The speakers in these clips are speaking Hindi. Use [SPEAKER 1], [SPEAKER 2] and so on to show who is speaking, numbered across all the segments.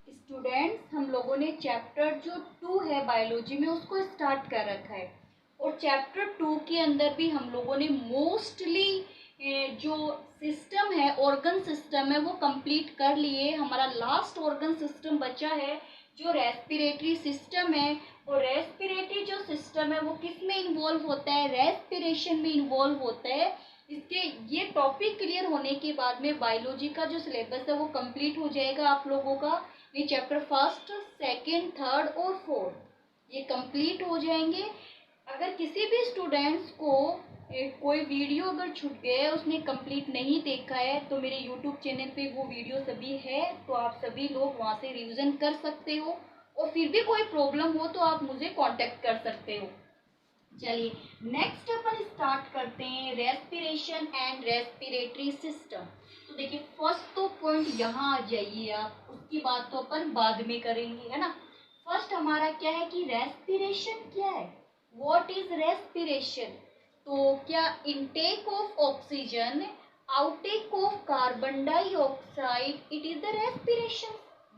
[SPEAKER 1] स्टूडेंट्स, हम लोगों ने चैप्टर जो 2 है बायोलॉजी में उसको स्टार्ट कर रखा है और चैप्टर 2 के अंदर भी हम लोगों ने मोस्टली जो सिस्टम है, ऑर्गन सिस्टम है, वो कंप्लीट कर लिए। हमारा लास्ट ऑर्गन सिस्टम बचा है जो रेस्पिरेटरी सिस्टम है। और रेस्पिरेटरी जो सिस्टम है वो किस में इन्वॉल्व होता है? रेस्पिरेशन में इन्वॉल्व होता है। इसके ये टॉपिक क्लियर होने के बाद में बायोलॉजी का जो सिलेबस है वो कंप्लीट हो जाएगा आप लोगों का। ये चैप्टर 1, 2, 3 और 4 ये कंप्लीट हो जाएंगे। अगर किसी भी स्टूडेंट्स को कोई वीडियो अगर छूट गया है, उसने कंप्लीट नहीं देखा है, तो मेरे यूट्यूब चैनल पे वो वीडियो सभी है, तो आप सभी लोग वहाँ से रिवीजन कर सकते हो। और फिर भी कोई प्रॉब्लम हो तो आप मुझे कांटेक्ट कर सकते हो। चलिए नेक्स्ट अपन स्टार्ट करते हैं, रेस्पिरेशन एंड रेस्पिरेटरी सिस्टम। तो देखिए फर्स्ट तो पॉइंट यहाँ आ जाइए आप, उसकी बात तो अपन बाद में करेंगे, है ना। फर्स्ट हमारा क्या है कि रेस्पिरेशन क्या है, व्हाट इज रेस्पिरेशन। तो क्या intake of oxygen, outtake of carbon dioxide, it is the respiration.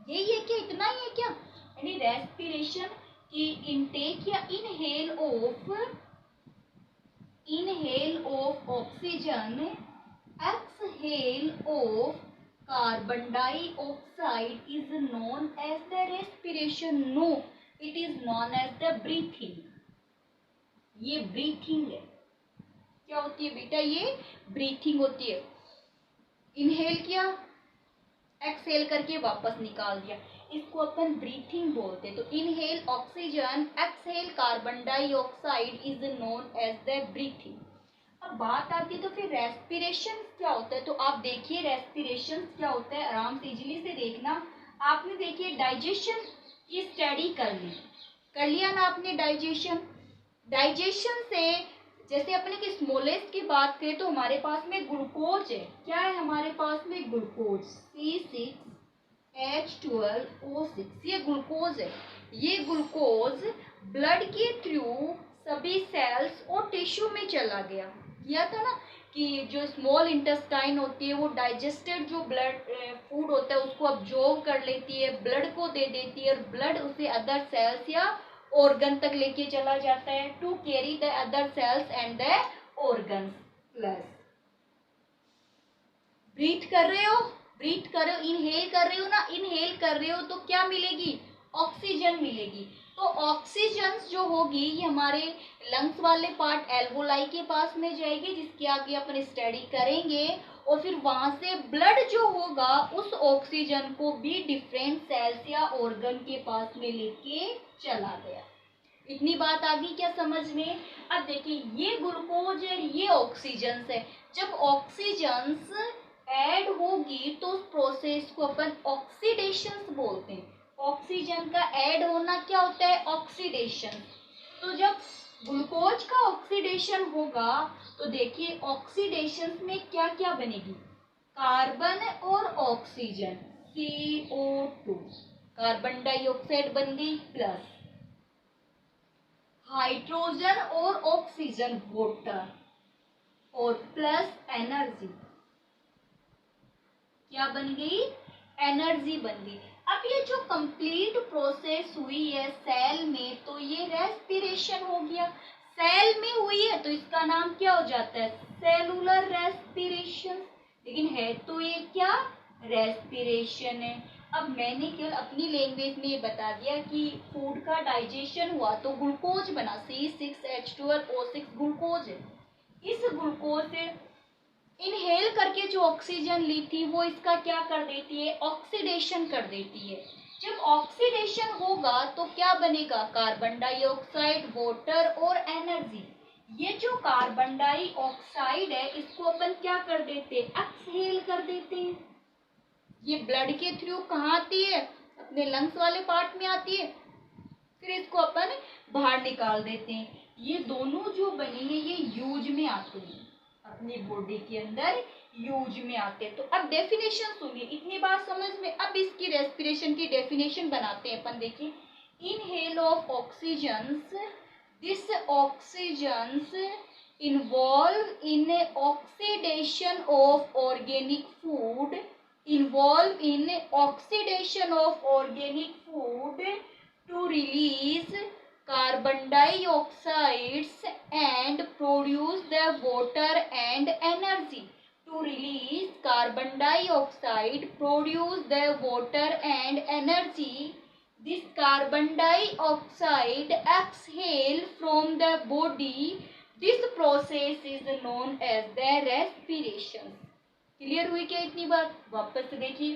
[SPEAKER 1] यही है क्या? इतना ही है क्या? यानी रेस्पिरेशन की इनटेक या inhale of oxygen, exhale of carbon dioxide is known as the respiration. No, it is known as the breathing. ये ब्रीथिंग है। क्या होती है बेटा? ये ब्रीथिंग होती है। इनहेल किया, एक्सहेल करके वापस निकाल दिया, इसको अपन ब्रीथिंग बोलते हैं। तो inhale oxygen, exhale carbon dioxide is known as the breathing. अब बात आती है तो फिर रेस्पिरेशन क्या होता है। तो आप देखिए रेस्पिरेशन क्या होता है, आराम से इजीली से देखना। आपने देखिए डाइजेशन की स्टडी कर लिया ना आपने। डाइजेशन से जैसे अपने की स्मॉलेस्ट की बात करें तो हमारे पास में ग्लूकोज है। क्या है हमारे पास में? ग्लूकोज, C6H12O6, ये ग्लूकोज है। ये ग्लूकोज ब्लड के थ्रू सभी सेल्स और टिश्यू में चला गया। किया था ना कि जो स्मॉल इंटेस्टाइन होती है वो डाइजेस्टेड जो ब्लड फूड होता है उसको अब्जॉर्ब कर लेती है, ब्लड को दे देती है और ब्लड उसे अदर सेल्स या ऑर्गन तक लेके चला जाता है to carry the other cells and the organs. Plus breathe कर रहे हो, इनहेल कर रहे हो ना, इनहेल कर रहे हो तो क्या मिलेगी? ऑक्सीजन मिलेगी। तो ऑक्सीजन जो होगी ये हमारे लंग्स वाले पार्ट एल्वोलाई के पास में जाएगी, जिसके आगे अपन स्टडी करेंगे। और फिर वहां से ब्लड जो होगा उस ऑक्सीजन को भी डिफरेंट सेल्स या ऑर्गन के पास में लेके चला गया। इतनी बात आ गई क्या समझ में? अब देखिए ये ग्लूकोज है, ये ऑक्सीजन है। जब ऑक्सीजन ऐड होगी तो उस प्रोसेस को अपन ऑक्सीडेशन बोलते हैं। ऑक्सीजन का ऐड होना क्या होता है? ऑक्सीडेशन। तो जब ग्लूकोज का ऑक्सीडेशन होगा तो देखिए ऑक्सीडेशन में क्या क्या बनेगी? कार्बन और ऑक्सीजन, CO2, कार्बन डाइऑक्साइड बन गई, प्लस हाइड्रोजन और ऑक्सीजन, वाटर, और प्लस एनर्जी। क्या बन गई? एनर्जी बन गई। अब ये जो कंप्लीट प्रोसेस हुई है सेल में, तो ये रेस्पिरेशन हो गया। सेल में हुई है तो इसका नाम क्या हो जाता है? Cellular respiration. लेकिन है तो ये क्या? रेस्पिरेशन है। अब मैंने केवल अपनी लैंग्वेज में ये बता दिया कि फूड का डाइजेशन हुआ तो ग्लूकोज बना, C6H12O6 ग्लूकोज है। इस ग्लूकोज से इनहेल करके जो ऑक्सीजन ली थी वो इसका क्या कर देती है? ऑक्सीडेशन कर देती है। जब ऑक्सीडेशन होगा तो क्या बनेगा? कार्बन डाइऑक्साइड, वाटर और एनर्जी। ये जो कार्बन डाइऑक्साइड है इसको अपन क्या कर देते हैं? एक्सहेल कर देते हैं। ये ब्लड के थ्रू कहाँ आती है? अपने लंग्स वाले पार्ट में आती है, फिर इसको अपन बाहर निकाल देते हैं। ये दोनों जो बनी है ये यूज में आते हैं, अपनी बॉडी के अंदर यूज में आते हैं। तो अब डेफिनेशन सुनिए, इतनी बात समझ में। अब इसकी रेस्पिरेशन की डेफिनेशन बनाते हैं अपन। देखिए inhale of oxygens, this oxygens involve in oxidation of organic food involve in oxidation of organic food to release carbon dioxides and produce the water and energy. To release carbon dioxide, produce the water and energy. This carbon dioxide exhale from the body. This process is known as the respiration. Clear हुई क्या इतनी बात? वापस से देखिए,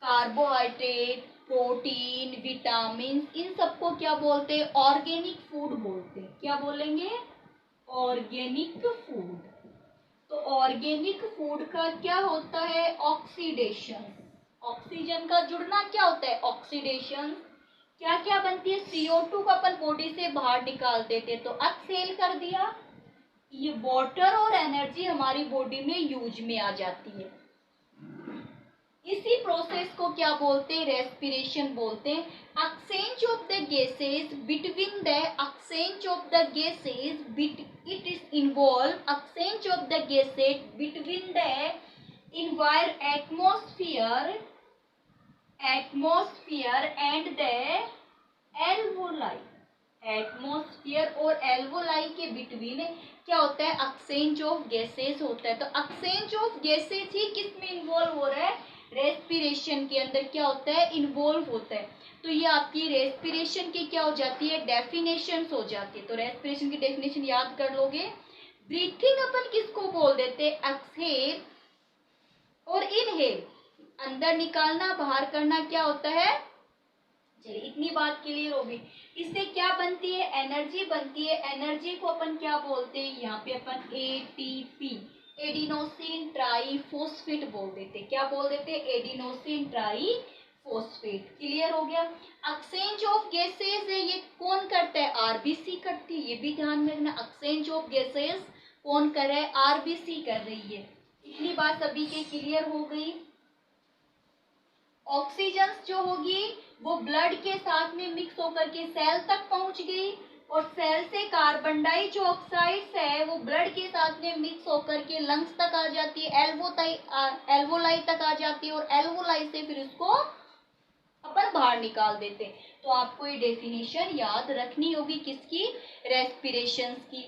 [SPEAKER 1] कार्बोहाइड्रेट, प्रोटीन, विटामिन, इन सबको क्या बोलते हैं? ऑर्गेनिक फूड बोलते हैं। क्या बोलेंगे? Organic food. तो ऑर्गेनिक फूड का क्या होता है? ऑक्सीडेशन। ऑक्सीजन का जुड़ना क्या होता है? ऑक्सीडेशन। क्या क्या बनती है? CO2 को अपन बॉडी से बाहर निकाल देते, तो एक्सहेल कर दिया। ये वाटर और एनर्जी हमारी बॉडी में यूज में आ जाती है। इसी प्रोसेस को क्या बोलते हैं? रेस्पिरेशन बोलते हैं। Exchange of the gases between the exchange of the gases it is involve exchange of the gases between the atmosphere and the alveoli. Atmosphere और एल्वोलाई के बिटवीन क्या होता है? एक्सचेंज ऑफ गैसेस होता है। तो एक्सचेंज ऑफ गैसेस ही किस में इन्वॉल्व हो रहा है? रेस्पिरेशन के अंदर क्या होता है? इन्वॉल्व होता है। तो ये आपकी रेस्पिरेशन की क्या हो जाती है? डेफिनेशन हो जाती है। तो रेस्पिरेशन की डेफिनेशन याद कर लोगे। ब्रीथिंग अपन किसको बोल देते हैं? एक्सहेल और इनहेल। अंदर निकालना, बाहर करना क्या होता है? चलिए, इतनी बात क्लियर होगी। इससे क्या बनती है? एनर्जी बनती है। एनर्जी को अपन क्या बोलते हैं? यहाँ पे अपन ATP, एडिनोसिन ट्राईफॉस्फेट बोल देते। क्या बोल देते? Adenosine triphosphate. क्लियर हो गया। एक्सचेंज ऑफ गैसेस है, ये कौन करता है? RBC करती है। ये भी ध्यान में रखना, एक्सचेंज ऑफ गैसेस कौन कर रहा है? RBC कर रही है। इतनी बात सभी के क्लियर हो गई। ऑक्सीजन जो होगी वो ब्लड के साथ में मिक्स होकर के सेल तक पहुंच गई, और सेल से कार्बन डाइऑक्साइड है वो ब्लड के साथ में मिक्स होकर के लंग्स तक आ जाती है, एल्वोलाई तक आ जाती है, और एल्वोलाई से फिर उसको अपन बाहर निकाल देते। तो आपको ये डेफिनेशन याद रखनी होगी किसकी? रेस्पिरेशन की।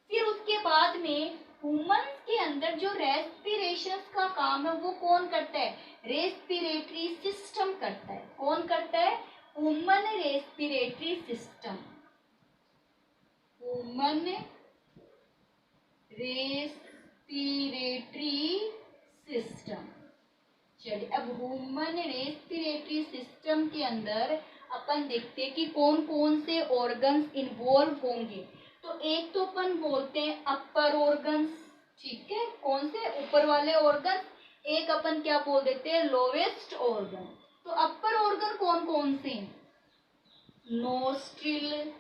[SPEAKER 1] फिर उसके बाद में ह्यूमंस के अंदर जो रेस्पिरेशन का काम है वो कौन करता है? रेस्पिरेटरी सिस्टम करता है। कौन करता है? Human respiratory system. Human respiratory system. चलिए, अब ह्यूमन रेस्पिरेटरी सिस्टम के अंदर अपन देखते हैं कि कौन कौन से ऑर्गन्स इन्वॉल्व होंगे। तो एक तो अपन बोलते हैं अपर ऑर्गन्स, ठीक है, कौन से? ऊपर वाले ऑर्गन। एक अपन क्या बोल देते हैं? Lowest organ. तो अपर ऑर्गन कौन कौन से? नोस्ट्रिल,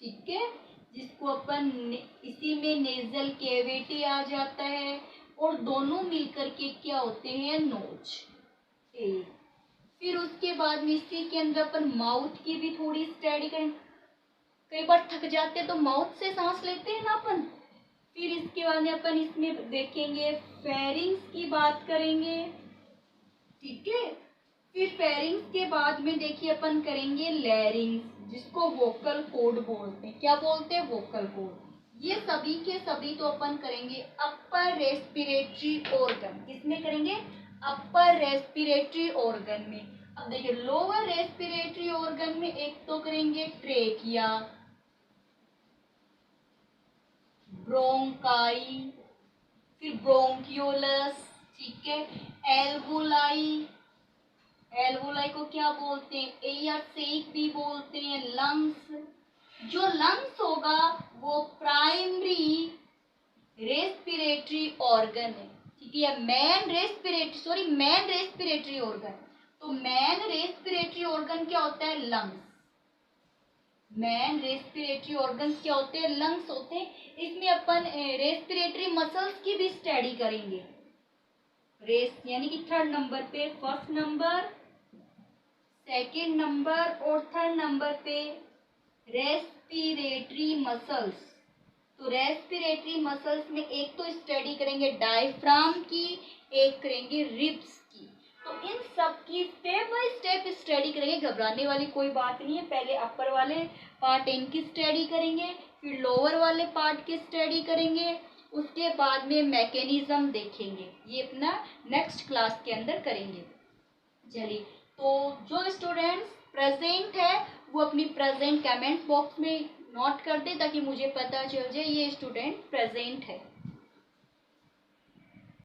[SPEAKER 1] ठीक है, जिसको अपन इसी में नेजल कैविटी आ जाता है, और दोनों मिलकर के क्या होते हैं? नोज। एक फिर उसके बाद में इसी के अंदर अपन माउथ की भी थोड़ी स्टडी करें। कई बार थक जाते हैं तो माउथ से सांस लेते हैं ना अपन। फिर इसके बाद में अपन इसमें देखेंगे फेरिंग्स की बात करेंगे, ठीक है। फिर फेरिंग्स के बाद में देखिए अपन करेंगे लैरिंग्स, जिसको वोकल कॉर्ड बोलते हैं। क्या बोलते हैं? Vocal cord. ये सभी के सभी तो अपन करेंगे अपर रेस्पिरेटरी ऑर्गन। किसमें करेंगे? अपर रेस्पिरेटरी ऑर्गन में। अब देखिए लोअर रेस्पिरेटरी ऑर्गन में एक तो करेंगे ट्रेकिया, ब्रोंकाई, फिर ब्रोंकियोलस, ठीक है, एल्वोलाई। एल्वोलाई को क्या बोलते हैं? एयर सेक भी बोलते हैं। लंग्स, जो लंग्स होगा वो प्राइमरी रेस्पिरेटरी ऑर्गन है, ठीक है। Main respiratory organ. तो मेन रेस्पिरेटरी ऑर्गन क्या होता है? लंग्स। मेन रेस्पिरेटरी ऑर्गन्स क्या होते हैं? लंग्स होते हैं। इसमें अपन रेस्पिरेटरी मसल्स की भी स्टडी करेंगे। यानी कि थर्ड नंबर पे, फर्स्ट नंबर, सेकेंड नंबर और थर्ड नंबर पे रेस्पिरेटरी मसल्स। तो रेस्पिरेटरी मसल्स में एक तो स्टडी करेंगे डायफ्राम की, एक करेंगे रिब्स की। तो इन सब की स्टेप बाय स्टेप स्टडी करेंगे, घबराने वाली कोई बात नहीं है। पहले अपर वाले पार्ट इनकी स्टडी करेंगे, फिर लोअर वाले पार्ट की स्टडी करेंगे, उसके बाद में मैकेनिज्म देखेंगे। ये अपना नेक्स्ट क्लास के अंदर करेंगे। चलिए, तो जो स्टूडेंट्स प्रेजेंट है वो अपनी प्रेजेंट कमेंट बॉक्स में नोट कर दे, ताकि मुझे पता चल जाए ये स्टूडेंट प्रेजेंट है।